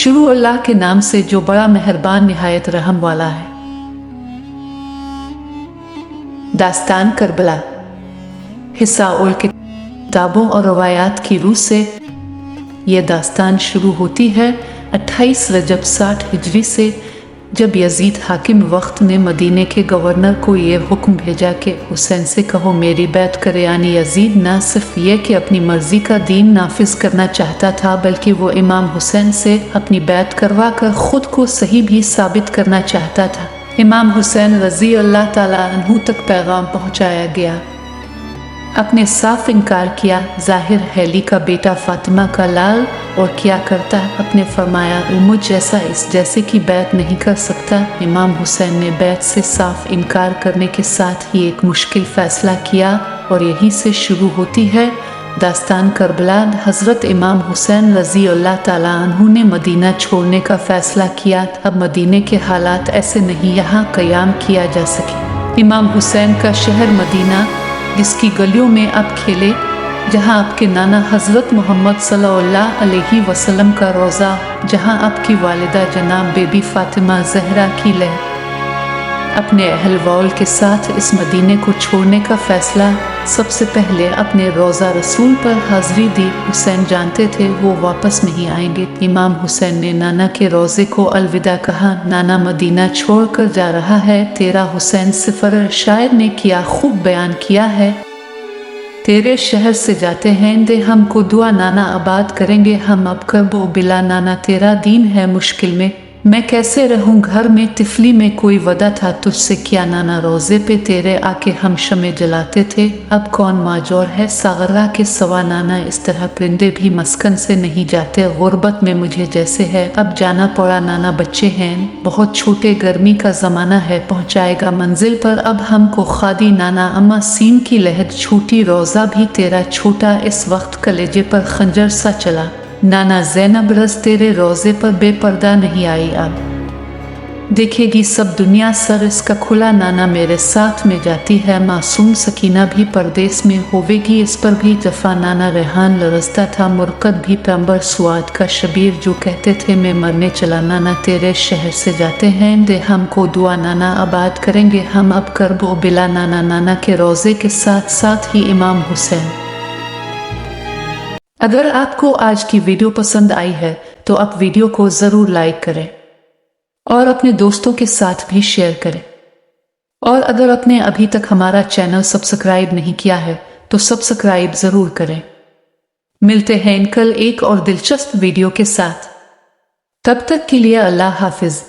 शुरू अल्लाह के नाम से जो बड़ा मेहरबान निहायत रहम वाला है। दास्तान करबला। हिस्सा उल किताबों और रवायात की रूह से यह दास्तान शुरू होती है 28 रजब 60 हिजरी से, जब यजीद हाकिम वक्त ने मदीने के गवर्नर को ये हुक्म भेजा कि हुसैन से कहो मेरी बैत करे। यानी यजीद न सिर्फ ये कि अपनी मर्जी का दीन नाफिज करना चाहता था, बल्कि वो इमाम हुसैन से अपनी बैत करवा कर खुद को सही भी साबित करना चाहता था। इमाम हुसैन रजी अल्लाह ताला अन्हु तक पैगाम पहुँचाया गया। अपने साफ इनकार किया। जाहिर हैली का बेटा फातिमा का लाल और क्या करता, अपने फरमाया वो मुझ जैसा इस जैसे की बैत नहीं कर सकता। इमाम हुसैन ने बैत से साफ इनकार करने के साथ ही एक मुश्किल फैसला किया और यहीं से शुरू होती है दास्तान करबला। हज़रत इमाम हुसैन रजी अल्लाह ताला अन्हु ने मदीना छोड़ने का फैसला किया। अब मदीने के हालात ऐसे नहीं यहाँ क़याम किया जा सके। इमाम हुसैन का शहर मदीना, जिसकी गलियों में आप खेले, जहाँ आपके नाना हज़रत मोहम्मद सल्लल्लाहु अलैहि वसल्लम का रोज़ा, जहाँ आपकी वालिदा जनाब बेबी फ़ातिमा ज़हरा की लह अपने अहल वौल के साथ इस मदीने को छोड़ने का फ़ैसला। सबसे पहले अपने रोज़ा रसूल पर हाज़री दी। हुसैन जानते थे वो वापस नहीं आएंगे। इमाम हुसैन ने नाना के रोज़े को अलविदा कहा। नाना मदीना छोड़कर जा रहा है तेरा हुसैन सिफर शायर ने क्या खूब बयान किया है। तेरे शहर से जाते हैं दे हमको दुआ, नाना आबाद करेंगे हम अब कबो बिला। नाना तेरा दीन है मुश्किल में, मैं कैसे रहूं घर में, तिफली में कोई वदा था तुझसे क्या। नाना रोज़े पे तेरे आके हम शमे जलाते थे, अब कौन माजोर है सागरा के सवा। नाना इस तरह परिंदे भी मस्कन से नहीं जाते, गुर्बत में मुझे जैसे है अब जाना पड़ा। नाना बच्चे हैं बहुत छोटे, गर्मी का ज़माना है, पहुँचाएगा मंजिल पर अब हमको खादी। नाना अम्मा सीम की लहर छूटी, रोज़ा भी तेरा छोटा, इस वक्त कलेजे पर खंजर सा चला। नाना ज़ैनब रज़ तेरे रोज़े पर बेपर्दा नहीं आई, अब देखेगी सब दुनिया सर इसका खुला। नाना मेरे साथ में जाती है मासूम सकीना भी परदेस में, होवेगी इस पर भी जफ़ा। नाना रेहान लरजता था मुरकद भी पैगंबर सुआद का शबीर जो कहते थे मैं मरने चला। नाना तेरे शहर से जाते हैं दे हमको दुआ, नाना आबाद करेंगे हम अब करबो बिला। नाना के रोज़े के साथ साथ ही इमाम हुसैन। अगर आपको आज की वीडियो पसंद आई है तो आप वीडियो को ज़रूर लाइक करें और अपने दोस्तों के साथ भी शेयर करें। और अगर आपने अभी तक हमारा चैनल सब्सक्राइब नहीं किया है तो सब्सक्राइब ज़रूर करें। मिलते हैं कल एक और दिलचस्प वीडियो के साथ, तब तक के लिए अल्लाह हाफिज़।